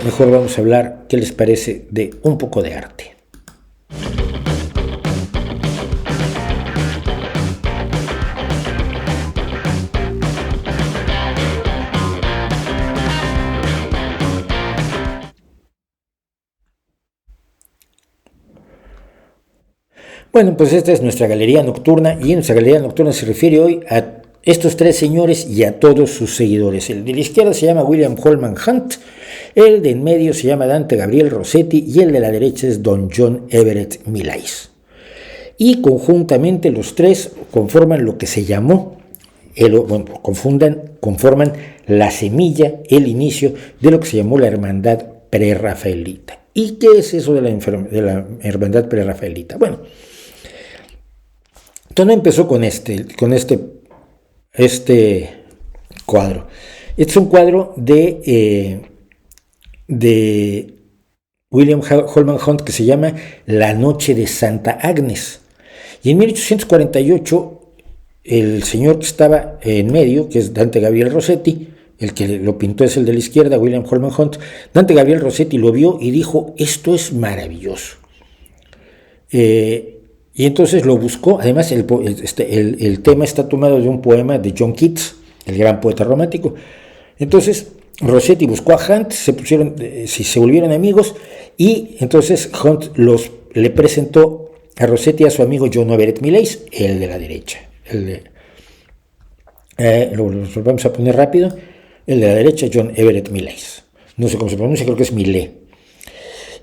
mejor vamos a hablar, ¿qué les parece?, de un poco de arte. Bueno, pues esta es nuestra galería nocturna, y en nuestra galería nocturna se refiere hoy a estos tres señores y a todos sus seguidores. El de la izquierda se llama William Holman Hunt, el de en medio se llama Dante Gabriel Rossetti y el de la derecha es Don John Everett Millais. Y conjuntamente los tres conforman lo que se llamó, conforman la semilla, el inicio de lo que se llamó la hermandad prerrafaelita. ¿Y qué es eso de la hermandad prerrafaelita? Bueno, todo empezó con este cuadro. Este es un cuadro de William Holman Hunt que se llama La Noche de Santa Agnes. Y en 1848, el señor que estaba en medio, que es Dante Gabriel Rossetti, el que lo pintó es el de la izquierda, William Holman Hunt, Dante Gabriel Rossetti lo vio y dijo, esto es maravilloso. Y entonces lo buscó. Además, el tema está tomado de un poema de John Keats, el gran poeta romántico. Entonces, Rossetti buscó a Hunt, se volvieron amigos, y entonces Hunt le presentó a Rossetti a su amigo John Everett Millais, el de la derecha. Lo vamos a poner rápido. El de la derecha, John Everett Millais. No sé cómo se pronuncia, creo que es Millet.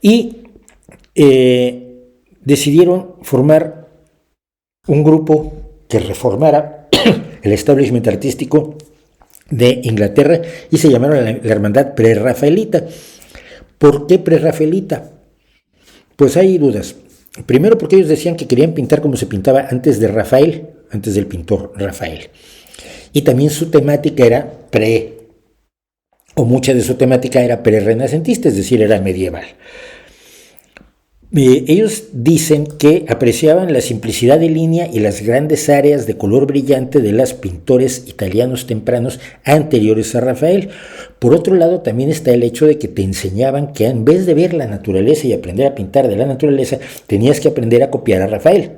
Y decidieron formar un grupo que reformara el establishment artístico de Inglaterra y se llamaron la Hermandad Prerrafaelita. ¿Por qué Prerrafaelita? Pues hay dudas. Primero porque ellos decían que querían pintar como se pintaba antes de Rafael, antes del pintor Rafael. Y también su temática era mucha de su temática era prerrenacentista, es decir, era medieval. Ellos dicen que apreciaban la simplicidad de línea y las grandes áreas de color brillante de los pintores italianos tempranos anteriores a Rafael. Por otro lado, también está el hecho de que te enseñaban que en vez de ver la naturaleza y aprender a pintar de la naturaleza, tenías que aprender a copiar a Rafael.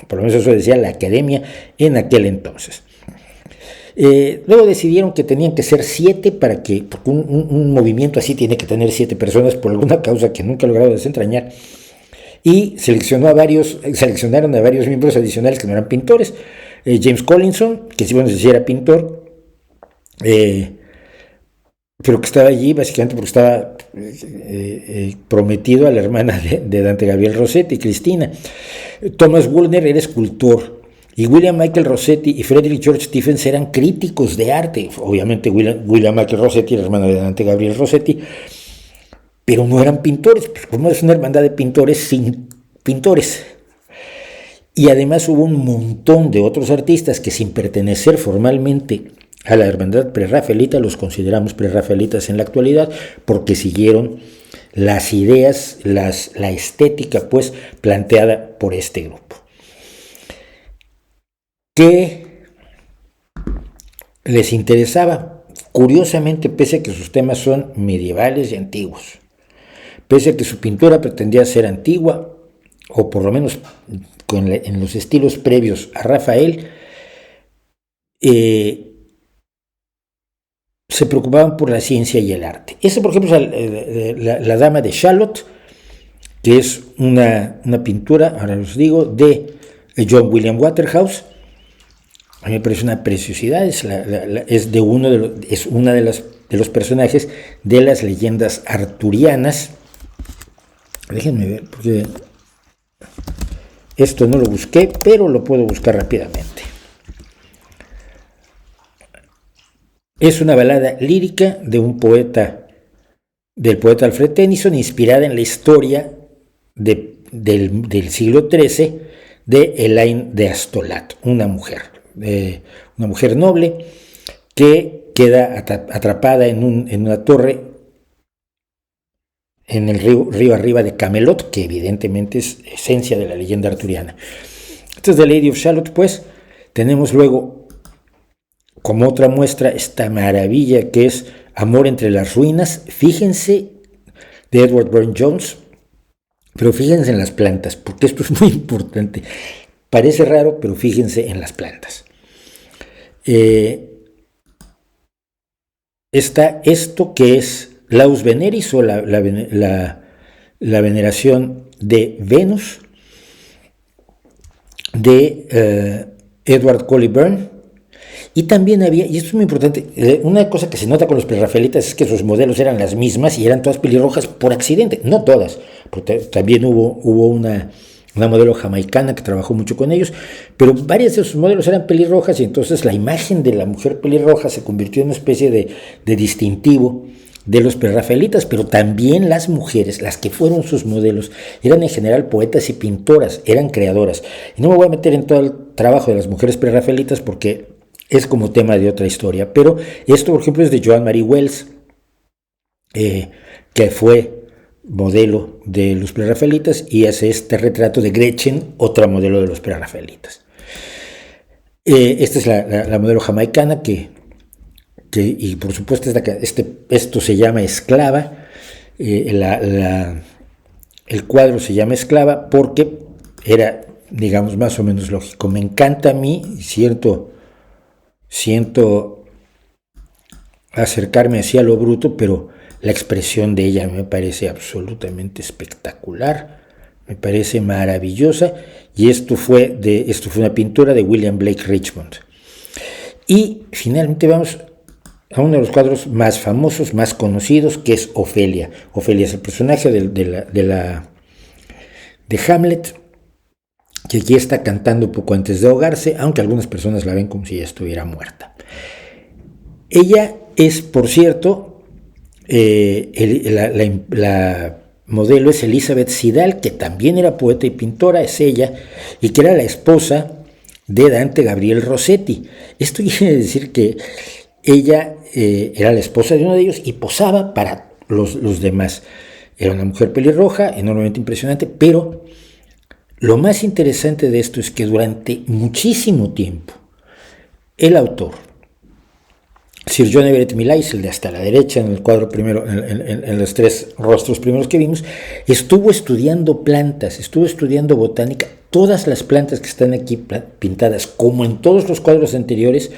Por lo menos eso decía la academia en aquel entonces. Luego decidieron que tenían que ser 7 porque un movimiento así tiene que tener 7 personas por alguna causa que nunca he logrado desentrañar. Y seleccionaron a varios miembros adicionales que no eran pintores. James Collinson, que sí, sí era pintor, pero que estaba allí básicamente porque estaba prometido a la hermana de Dante Gabriel Rossetti, Cristina. Thomas Woolner era escultor. Y William Michael Rossetti y Frederick George Stephens eran críticos de arte. Obviamente William Michael Rossetti era hermano de Dante Gabriel Rossetti, pero no eran pintores, como es una hermandad de pintores sin pintores. Y además hubo un montón de otros artistas que, sin pertenecer formalmente a la hermandad prerrafaelita, los consideramos prerrafaelitas en la actualidad, porque siguieron las ideas, la estética pues planteada por este grupo. ¿Qué les interesaba? Curiosamente, pese a que sus temas son medievales y antiguos, pese a que su pintura pretendía ser antigua, o por lo menos en los estilos previos a Rafael, se preocupaban por la ciencia y el arte. Esa, por ejemplo, es la Dama de Shalott, que es una pintura, ahora os digo, de John William Waterhouse. A mí me parece una preciosidad, es una de los personajes de las leyendas arturianas. Déjenme ver, porque esto no lo busqué, pero lo puedo buscar rápidamente. Es una balada lírica del poeta Alfred Tennyson, inspirada en la historia del siglo XIII de Elaine de Astolat, una mujer noble que queda atrapada en una torre en el río arriba de Camelot, que evidentemente es esencia de la leyenda arturiana. Esta es The Lady of Shalott, pues. Tenemos luego, como otra muestra, esta maravilla que es Amor entre las ruinas. Fíjense de Edward Burne-Jones. Pero fíjense en las plantas, porque esto es muy importante. Parece raro, pero fíjense en las plantas. Está esto que es Laus Veneris, o la veneración de Venus, de Edward Colley Burne. Y también había, y esto es muy importante, una cosa que se nota con los prerrafaelitas es que sus modelos eran las mismas y eran todas pelirrojas por accidente, no todas, porque también hubo una modelo jamaicana que trabajó mucho con ellos, pero varias de sus modelos eran pelirrojas, y entonces la imagen de la mujer pelirroja se convirtió en una especie de distintivo de los prerrafaelitas. Pero también las mujeres, las que fueron sus modelos, eran en general poetas y pintoras, eran creadoras. Y no me voy a meter en todo el trabajo de las mujeres prerrafaelitas porque es como tema de otra historia, pero esto, por ejemplo, es de Joan Marie Wells, que fue modelo de los prerrafaelitas, y hace este retrato de Gretchen, otra modelo de los prerrafaelitas. Esta es la modelo jamaicana y por supuesto esto se llama Esclava. El cuadro se llama Esclava porque era, digamos, más o menos lógico. Me encanta a mí, siento acercarme hacia lo bruto, pero la expresión de ella me parece absolutamente espectacular, me parece maravillosa, y esto fue una pintura de William Blake Richmond. Y finalmente vamos a uno de los cuadros más famosos, más conocidos, que es Ofelia. Ofelia es el personaje de Hamlet, que aquí está cantando poco antes de ahogarse, aunque algunas personas la ven como si ella estuviera muerta. Ella es, por cierto, la modelo es Elizabeth Siddal, que también era poeta y pintora, es ella, y que era la esposa de Dante Gabriel Rossetti. Esto quiere decir que ella era la esposa de uno de ellos y posaba para los demás. Era una mujer pelirroja, enormemente impresionante, pero lo más interesante de esto es que durante muchísimo tiempo el autor, Sir John Everett Millais, el de hasta la derecha en el cuadro primero, en los tres rostros primeros que vimos, estuvo estudiando plantas, estuvo estudiando botánica. Todas las plantas que están aquí pintadas, como en todos los cuadros anteriores,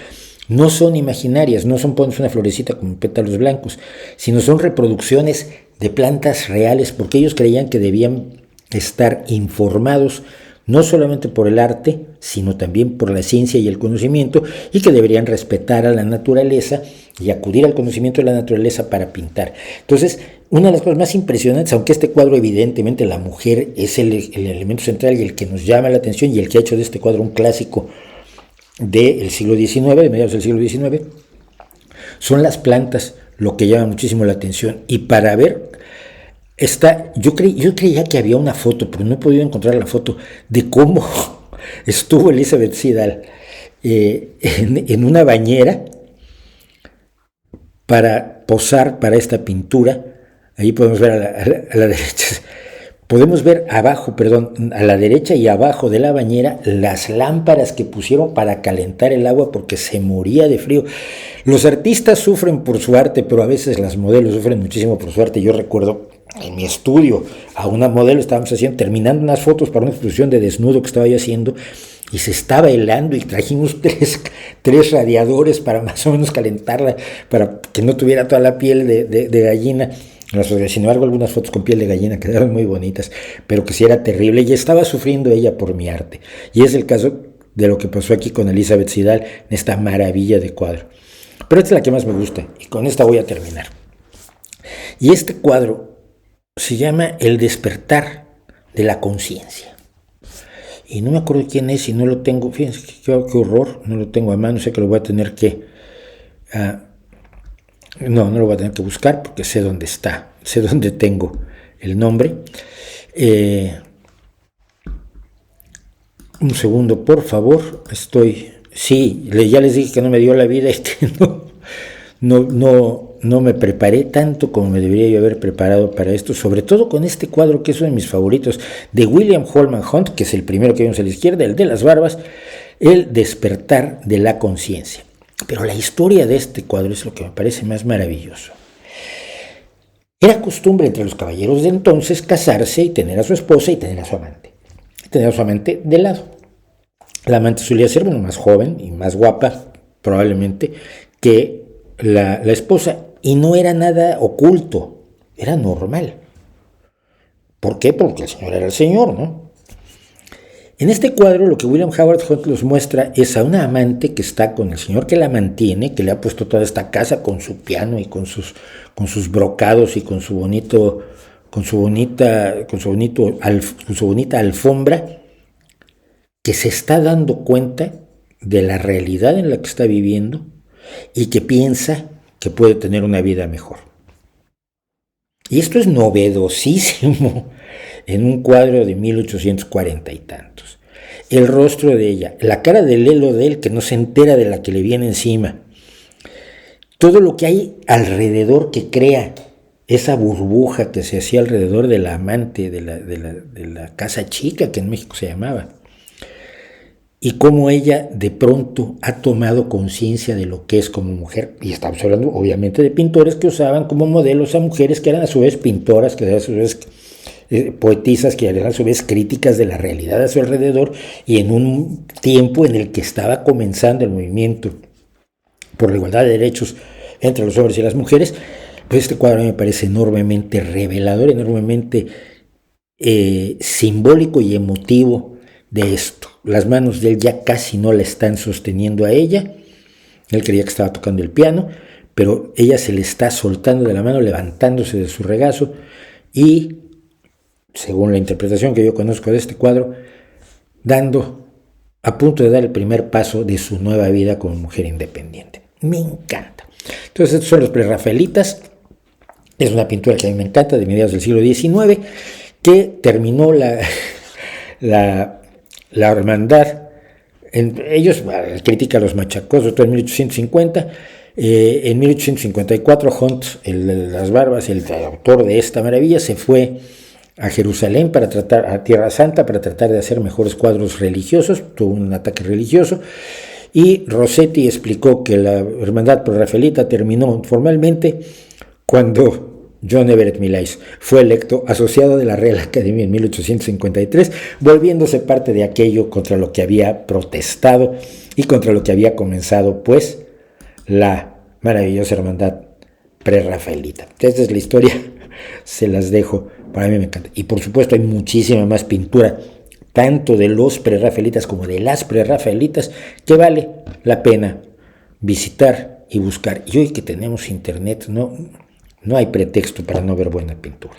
no son imaginarias, no son pones una florecita con pétalos blancos, sino son reproducciones de plantas reales, porque ellos creían que debían estar informados no solamente por el arte, sino también por la ciencia y el conocimiento, y que deberían respetar a la naturaleza y acudir al conocimiento de la naturaleza para pintar. Entonces, una de las cosas más impresionantes, aunque este cuadro evidentemente la mujer es el elemento central y el que nos llama la atención y el que ha hecho de este cuadro un clásico del siglo XIX, de mediados del siglo XIX, son las plantas lo que llama muchísimo la atención. Y para ver, yo creía que había una foto, pero no he podido encontrar la foto de cómo estuvo Elizabeth Siddal en una bañera para posar para esta pintura. Ahí podemos ver a la derecha. Podemos ver abajo, a la derecha y abajo de la bañera, las lámparas que pusieron para calentar el agua porque se moría de frío. Los artistas sufren por su arte, pero a veces las modelos sufren muchísimo por su arte. Yo recuerdo en mi estudio a una modelo, estábamos terminando unas fotos para una exposición de desnudo que estaba yo haciendo, y se estaba helando y trajimos tres radiadores para más o menos calentarla, para que no tuviera toda la piel de gallina. Sin embargo, algunas fotos con piel de gallina quedaron muy bonitas, pero que sí era terrible, y estaba sufriendo ella por mi arte. Y es el caso de lo que pasó aquí con Elizabeth Siddal, en esta maravilla de cuadro. Pero esta es la que más me gusta, y con esta voy a terminar. Y este cuadro se llama El despertar de la conciencia. Y no me acuerdo quién es, y no lo tengo, fíjense qué horror, no lo tengo a mano, sé que lo voy a tener que... no lo voy a tener que buscar porque sé dónde está, sé dónde tengo el nombre. Un segundo, por favor. Ya les dije que no me dio la vida y que no me preparé tanto como me debería yo haber preparado para esto, sobre todo con este cuadro que es uno de mis favoritos, de William Holman Hunt, que es el primero que vemos a la izquierda, el de las barbas, El despertar de la conciencia. Pero la historia de este cuadro es lo que me parece más maravilloso. Era costumbre entre los caballeros de entonces casarse y tener a su esposa y tener a su amante. Tener a su amante de lado. La amante solía ser más joven y más guapa, probablemente, que la esposa. Y no era nada oculto, era normal. ¿Por qué? Porque el señor era el señor, ¿no? En este cuadro lo que William Howard Hunt nos muestra es a una amante que está con el señor que la mantiene, que le ha puesto toda esta casa con su piano y con sus brocados y con su bonita alfombra, que se está dando cuenta de la realidad en la que está viviendo y que piensa que puede tener una vida mejor. Y esto es novedosísimo en un cuadro de 1840 y tantos. El rostro de ella, la cara del lelo de él que no se entera de la que le viene encima, todo lo que hay alrededor que crea esa burbuja que se hacía alrededor de la amante de la casa chica, que en México se llamaba, y cómo ella de pronto ha tomado conciencia de lo que es como mujer. Y estamos hablando obviamente de pintores que usaban como modelos a mujeres que eran a su vez pintoras, que eran a su vez poetisas, que eran a su vez críticas de la realidad a su alrededor, y en un tiempo en el que estaba comenzando el movimiento por la igualdad de derechos entre los hombres y las mujeres. Pues este cuadro me parece enormemente revelador, enormemente simbólico y emotivo de esto. Las manos de él ya casi no la están sosteniendo a ella. Él creía que estaba tocando el piano, pero ella se le está soltando de la mano, levantándose de su regazo y, según la interpretación que yo conozco de este cuadro, a punto de dar el primer paso de su nueva vida como mujer independiente. Me encanta. Entonces, estos son los prerrafaelitas. Es una pintura que a mí me encanta, de mediados del siglo XIX, que terminó la hermandad. Ellos critican a los machacosos en 1850. En 1854 Hunt, las Barbas, el autor de esta maravilla, se fue a Jerusalén a Tierra Santa, para tratar de hacer mejores cuadros religiosos. Tuvo un ataque religioso y Rossetti explicó que la hermandad prerrafaelita terminó formalmente cuando John Everett Millais fue electo asociado de la Real Academia en 1853, volviéndose parte de aquello contra lo que había protestado y contra lo que había comenzado, pues, la maravillosa hermandad prerrafaelita. Esta es la historia, se las dejo, para mí me encanta. Y por supuesto hay muchísima más pintura, tanto de los prerrafaelitas como de las prerrafaelitas, que vale la pena visitar y buscar. Y hoy que tenemos internet, no hay pretexto para no ver buena pintura.